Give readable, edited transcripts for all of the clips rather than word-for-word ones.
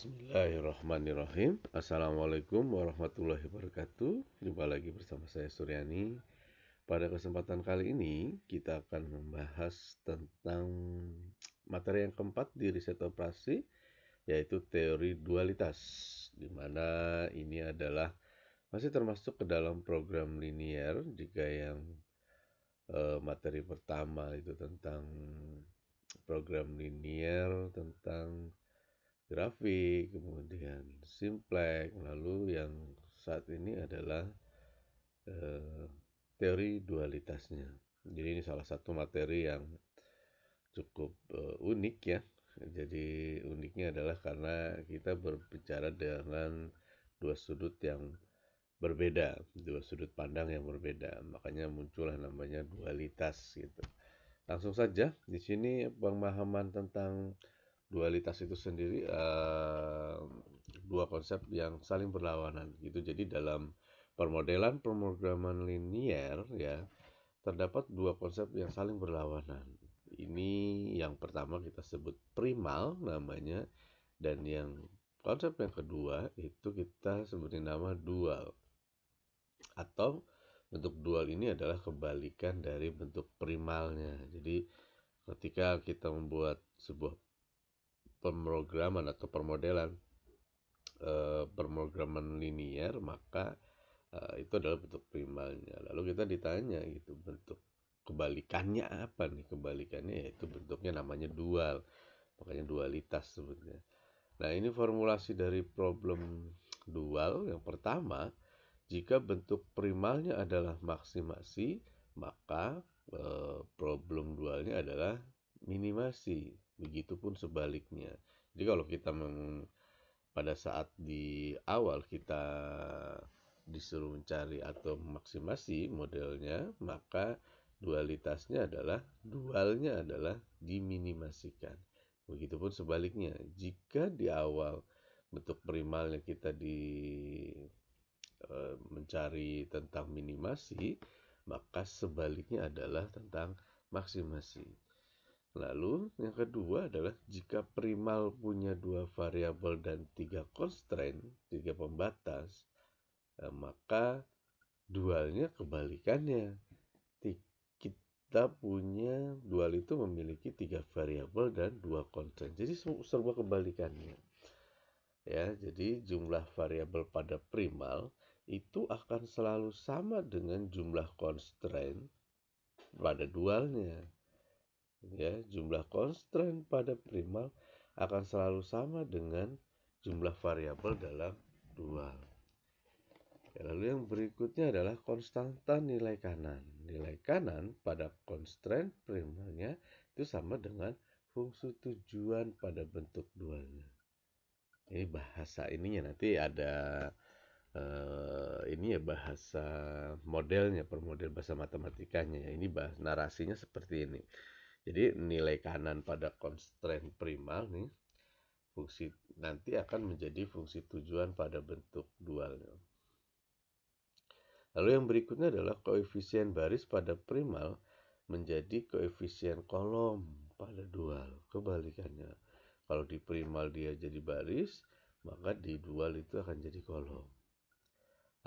Bismillahirrahmanirrahim. Assalamualaikum warahmatullahi wabarakatuh. Jumpa lagi bersama saya Suryani. Pada kesempatan kali ini kita akan membahas tentang materi yang keempat di riset operasi, yaitu teori dualitas, di mana ini adalah masih termasuk ke dalam program linear. Jika yang materi pertama itu tentang program linear, tentang grafik, kemudian simplex, lalu yang saat ini adalah teori dualitasnya. Jadi ini salah satu materi yang cukup unik ya. Jadi uniknya adalah karena kita berbicara dengan dua sudut yang berbeda, dua sudut pandang yang berbeda. Makanya muncullah namanya dualitas gitu. Langsung saja di sini pemahaman tentang dualitas itu sendiri dua konsep yang saling berlawanan gitu. Jadi dalam permodelan pemrograman linear ya terdapat dua konsep yang saling berlawanan. Ini yang pertama kita sebut primal namanya, dan yang konsep yang kedua itu kita sebutin nama dual. Atau bentuk dual ini adalah kebalikan dari bentuk primalnya. Jadi ketika kita membuat sebuah pemrograman atau pemrograman linear, maka itu adalah bentuk primalnya. Lalu kita ditanya gitu, bentuk kebalikannya apa nih? Kebalikannya yaitu bentuknya namanya dual. Makanya dualitas sebetulnya. Nah, ini formulasi dari problem dual. Yang pertama, jika bentuk primalnya adalah maksimasi, maka problem dualnya adalah minimasi. Begitupun sebaliknya. Jadi kalau kita pada saat di awal kita disuruh mencari atau maksimasi modelnya, maka dualnya adalah diminimasikan. Begitupun sebaliknya, jika di awal bentuk primalnya kita mencari tentang minimasi, maka sebaliknya adalah tentang maksimasi. Lalu yang kedua adalah jika primal punya dua variabel dan tiga constraint, tiga pembatas, maka dualnya kebalikannya. Kita punya dual itu memiliki tiga variabel dan dua constraint. Jadi serba kebalikannya. Ya, jadi jumlah variabel pada primal itu akan selalu sama dengan jumlah constraint pada dualnya. Ya, jumlah constraint pada primal akan selalu sama dengan jumlah variabel dalam dual. Ya, lalu yang berikutnya adalah konstanta nilai kanan. Nilai kanan pada constraint primalnya itu sama dengan fungsi tujuan pada bentuk dualnya. Ini bahasa ininya nanti ada ini ya bahasa modelnya, per model bahasa matematikanya ya. Ini narasinya seperti ini. Jadi nilai kanan pada constraint primal nih fungsi nanti akan menjadi fungsi tujuan pada bentuk dualnya. Lalu yang berikutnya adalah koefisien baris pada primal menjadi koefisien kolom pada dual. Kebalikannya. Kalau di primal dia jadi baris, maka di dual itu akan jadi kolom.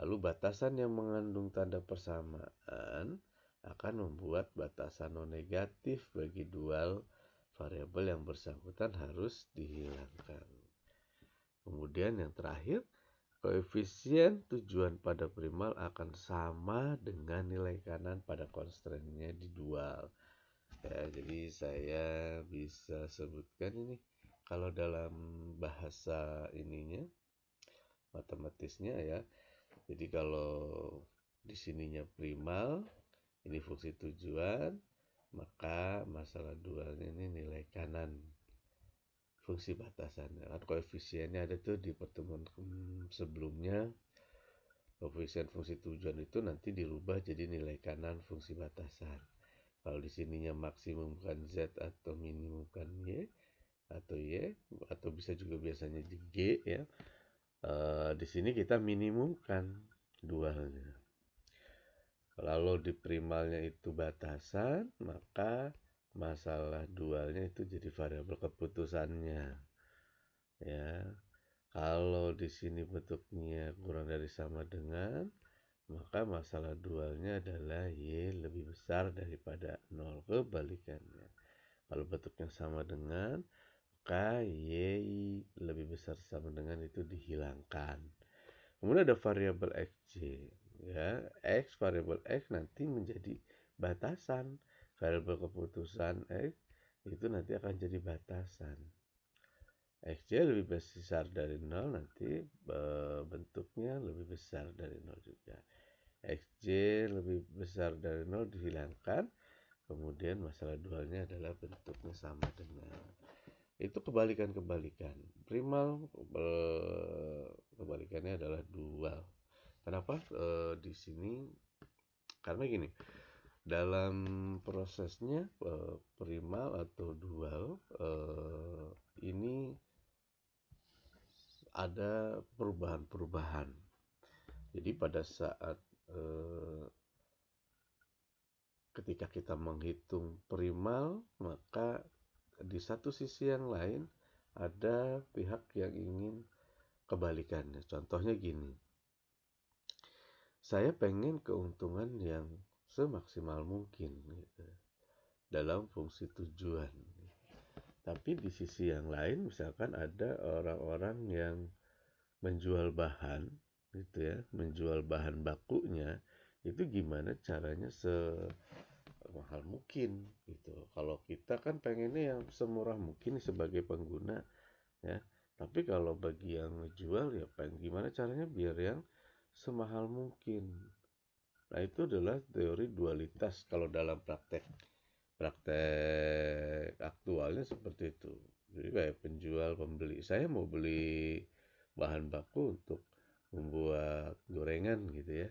Lalu batasan yang mengandung tanda persamaan akan membuat batasan non negatif bagi dual variabel yang bersangkutan harus dihilangkan. Kemudian yang terakhir, koefisien tujuan pada primal akan sama dengan nilai kanan pada constraint-nya di dual. Ya, jadi saya bisa sebutkan ini kalau dalam bahasa ininya matematisnya ya. Jadi kalau di sininya primal, ini fungsi tujuan, maka masalah dualnya ini nilai kanan fungsi batasannya. Kan koefisiennya ada tuh di pertemuan sebelumnya. Koefisien fungsi tujuan itu nanti dirubah jadi nilai kanan fungsi batasan. Kalau di sininya maksimumkan Z atau minimumkan Y atau Y, atau bisa juga biasanya di G ya. Di sini kita minimumkan dualnya. Kalau di primalnya itu batasan, maka masalah dualnya itu jadi variabel keputusannya. Ya. Kalau di sini bentuknya kurang dari sama dengan, maka masalah dualnya adalah Y lebih besar daripada 0. Kebalikannya, kalau bentuknya sama dengan, maka Y lebih besar sama dengan itu dihilangkan. Kemudian ada variabel XJ, ya. Variabel X nanti menjadi batasan. Variabel keputusan X itu nanti akan jadi batasan. XJ lebih besar dari 0, nanti bentuknya lebih besar dari 0 juga. XJ lebih besar dari 0 dihilangkan, kemudian masalah dualnya adalah bentuknya sama dengan. Itu kebalikan-kebalikan. Primal kebalikannya adalah dual. Kenapa di sini? Karena gini, dalam prosesnya primal atau dual ini ada perubahan-perubahan. Jadi pada saat ketika kita menghitung primal, maka di satu sisi yang lain ada pihak yang ingin kebalikannya. Contohnya gini, saya pengen keuntungan yang semaksimal mungkin gitu, dalam fungsi tujuan. Tapi di sisi yang lain misalkan ada orang-orang yang menjual bahan gitu ya, menjual bahan bakunya, itu gimana caranya semahal mungkin gitu. Kalau kita kan pengennya yang semurah mungkin sebagai pengguna ya. Tapi kalau bagi yang ngejual ya pengen gimana caranya biar yang semahal mungkin. Nah, itu adalah teori dualitas kalau dalam praktek aktualnya seperti itu. Jadi kayak penjual pembeli, saya mau beli bahan baku untuk membuat gorengan gitu ya,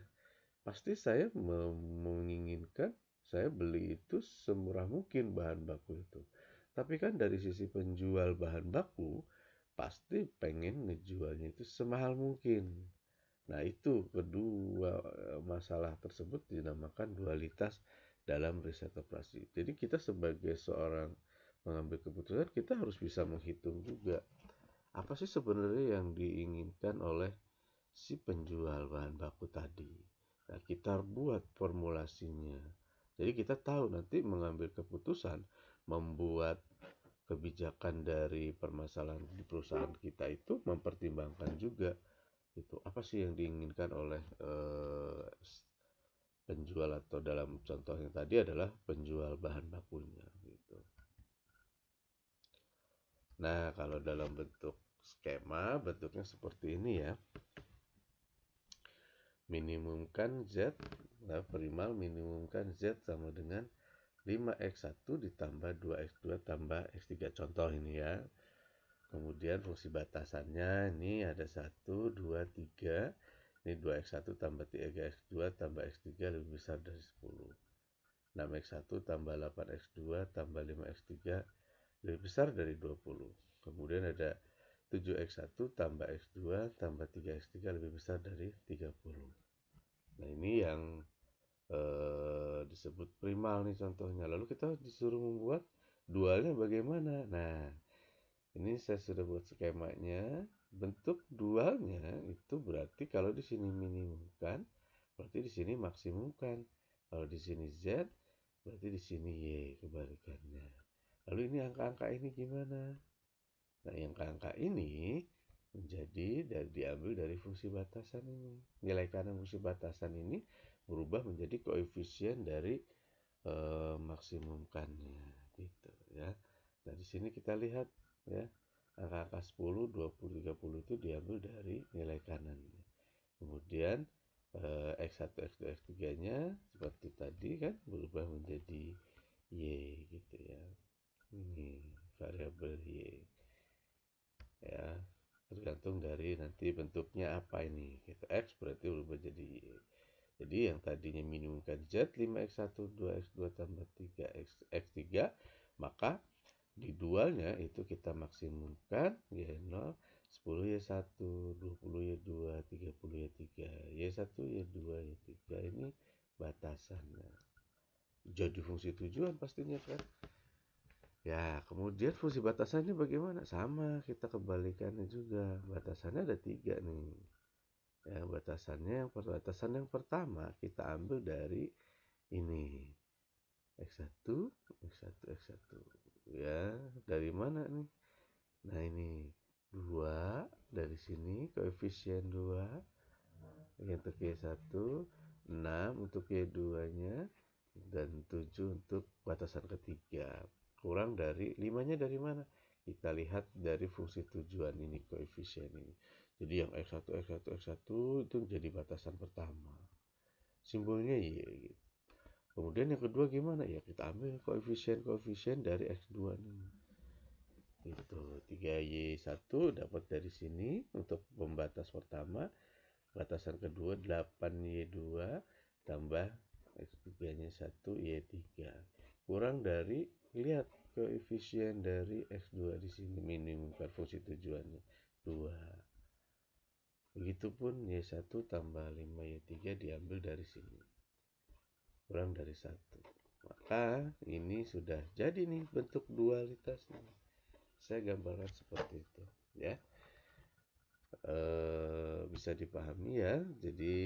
pasti saya menginginkan saya beli itu semurah mungkin bahan baku itu. Tapi kan dari sisi penjual bahan baku pasti pengen ngejualnya itu semahal mungkin. Nah, itu kedua masalah tersebut dinamakan dualitas dalam riset operasi. Jadi kita sebagai seorang mengambil keputusan, kita harus bisa menghitung juga apa sih sebenarnya yang diinginkan oleh si penjual bahan baku tadi. Nah, kita buat formulasinya. Jadi kita tahu nanti mengambil keputusan, membuat kebijakan dari permasalahan di perusahaan kita itu mempertimbangkan juga itu apa sih yang diinginkan oleh penjual, atau dalam contoh yang tadi adalah penjual bahan bakunya gitu. Nah, kalau dalam bentuk skema bentuknya seperti ini ya. Minimumkan Z, nah, primal minimumkan Z sama dengan 5x1 ditambah 2x2 tambah x3, contoh ini ya. Kemudian fungsi batasannya ini ada 1, 2, 3. Ini 2x1 tambah 3x2 tambah x3 lebih besar dari 10. 6x1 tambah 8x2 tambah 5x3 lebih besar dari 20. Kemudian ada 7x1 tambah x2 tambah 3x3 lebih besar dari 30. Nah, ini yang disebut primal nih contohnya. Lalu kita disuruh membuat dualnya bagaimana? Nah, ini saya sudah buat skemanya. Bentuk dualnya itu berarti kalau di sini minimumkan, berarti di sini maksimumkan. Kalau di sini Z, berarti di sini Y, kebalikannya. Lalu ini angka-angka ini gimana? Nah, yang angka ini diambil dari fungsi batasan ini. Nilai kanan fungsi batasan ini berubah menjadi koefisien dari maksimumkannya gitu ya. Nah, di sini kita lihat ya, angka-angka 10, 20, 30 itu diambil dari nilai kanannya. Kemudian X1, X2, X3-nya seperti tadi kan berubah menjadi Y gitu ya. Ini variabel Y ya, tergantung dari nanti bentuknya apa ini gitu. X berarti berubah jadi Y. Jadi yang tadinya minimumkan Z 5x1 2x2 tambah 3x3, maka di dualnya itu kita maksimumkan Y0 10Y1 20Y2 30Y3 Y1 Y2 Y3, ini batasannya. Jadi fungsi tujuan pastinya kan. Ya, kemudian fungsi batasannya bagaimana? Sama, kita kebalikannya juga. Batasannya ada 3 nih. Ya, batasan yang pertama kita ambil dari ini. X1, X1, X1. Ya, dari mana nih? Nah, ini 2 dari sini, koefisien 2 untuk Y1, 6 untuk Y2-nya, dan 7 untuk batasan ketiga. Kurang dari 5-nya dari mana? Kita lihat dari fungsi tujuan ini, koefisien ini. Jadi yang X1, X1, X1 itu jadi batasan pertama. Simbolnya Y gitu. Kemudian yang kedua gimana? Ya kita ambil koefisien-koefisien dari X2 nih. Itu 3Y1 dapat dari sini untuk pembatas pertama. Batasan kedua 8Y2 tambah X3-nya 1Y3. Kurang dari, lihat koefisien dari X2 di sini, minimumkan fungsi tujuannya 2. Begitupun Y1 tambah 5Y3 diambil dari sini. Kurang dari 1. Maka ini sudah jadi nih bentuk dualitasnya. Saya gambarkan seperti itu, ya. Bisa dipahami ya. Jadi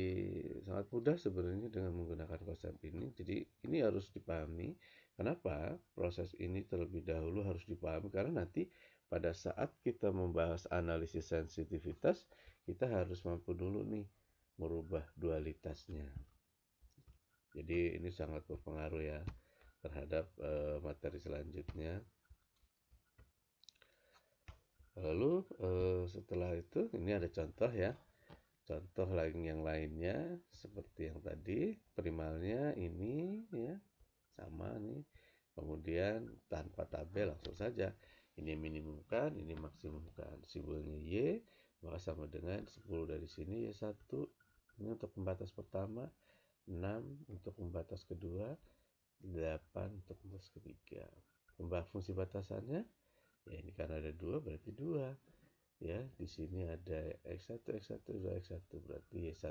sangat mudah sebenarnya dengan menggunakan konsep ini. Jadi ini harus dipahami. Kenapa proses ini terlebih dahulu harus dipahami? Karena nanti pada saat kita membahas analisis sensitivitas, kita harus mampu dulu nih merubah dualitasnya. Jadi ini sangat berpengaruh ya terhadap materi selanjutnya. Lalu setelah itu ini ada contoh ya. Contoh yang lainnya seperti yang tadi, primalnya ini ya sama nih. Kemudian tanpa tabel langsung saja. Ini minimumkan, ini maksimumkan. Simbolnya Y, maka sama dengan 10 dari sini Y1. Ini untuk pembatas pertama, 6 untuk pembatas kedua, 8 untuk pembatas ketiga. Fungsi batasannya, ya ini karena ada 2 berarti 2. Ya, di sini ada X1, X1, 2, X1 berarti Y1,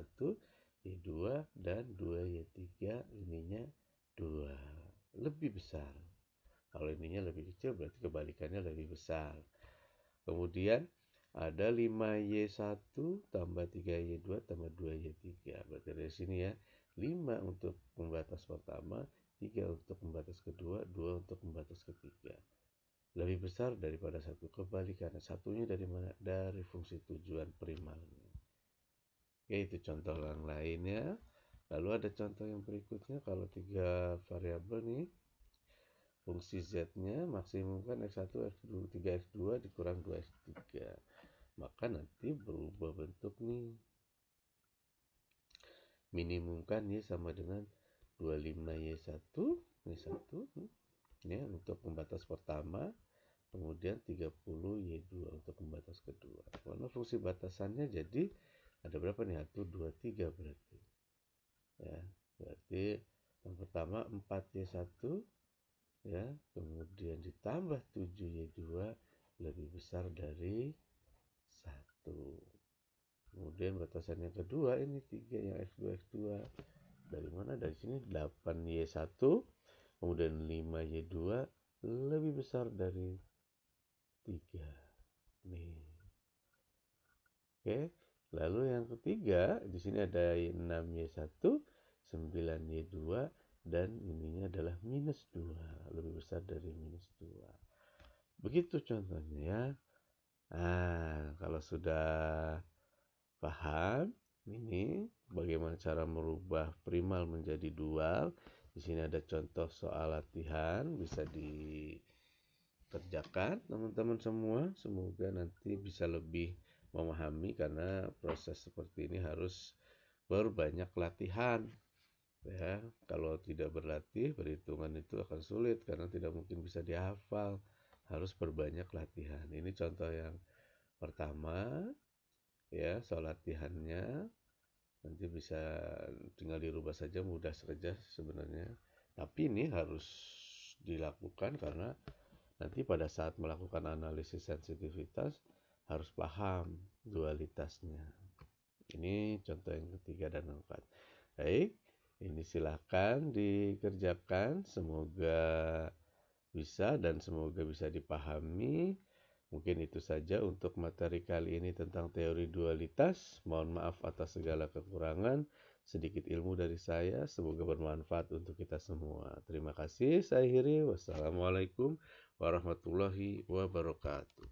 Y2 dan 2Y3 ininya 2. Lebih besar. Kalau ininya lebih kecil berarti kebalikannya lebih besar. Kemudian ada 5Y1 tambah 3Y2 tambah 2Y3. Berarti dari sini ya, 5 untuk pembatas pertama, 3 untuk pembatas kedua, 2 untuk pembatas ketiga. Lebih besar daripada 1. Kebalikannya, satunya dari mana? Dari fungsi tujuan primalnya. Oke, itu contoh yang lainnya. Lalu ada contoh yang berikutnya, kalau 3 variabel nih, fungsi z-nya maksimumkan x1, x2, 3x2 dikurang 2x3. Maka nanti berubah bentuk nih. Minimumkan y sama dengan 25y1, y1 ya untuk pembatas pertama. Kemudian 30Y2 untuk pembatas kedua. Karena fungsi batasannya jadi ada berapa nih? 1, 2, 3 berarti. Ya, berarti yang pertama 4Y1 ya, kemudian ditambah 7Y2 lebih besar dari 1. Kemudian batasan yang kedua ini 3 yang X2 X2. Dari mana? Dari sini 8Y1 kemudian 5Y2 lebih besar dari 3 nih. Oke, lalu yang ketiga di sini ada 6Y1, 9Y2 dan ininya adalah minus 2, lebih besar dari minus 2. Begitu contohnya ya. Nah, kalau sudah paham ini bagaimana cara merubah primal menjadi dual. Di sini ada contoh soal latihan, bisa dikerjakan teman-teman semua. Semoga nanti bisa lebih memahami karena proses seperti ini harus berbanyak latihan. Ya, kalau tidak berlatih, perhitungan itu akan sulit karena tidak mungkin bisa dihafal. Harus berbanyak latihan. Ini contoh yang pertama. Ya, soal latihannya nanti bisa tinggal dirubah saja, mudah saja sebenarnya. Tapi ini harus dilakukan karena nanti pada saat melakukan analisis sensitivitas harus paham dualitasnya. Ini contoh yang ketiga dan keempat. Baik, ini silahkan dikerjakan. Semoga bisa dan semoga bisa dipahami. Mungkin itu saja untuk materi kali ini tentang teori dualitas. Mohon maaf atas segala kekurangan. Sedikit ilmu dari saya, semoga bermanfaat untuk kita semua. Terima kasih, saya akhiri. Wassalamualaikum warahmatullahi wabarakatuh.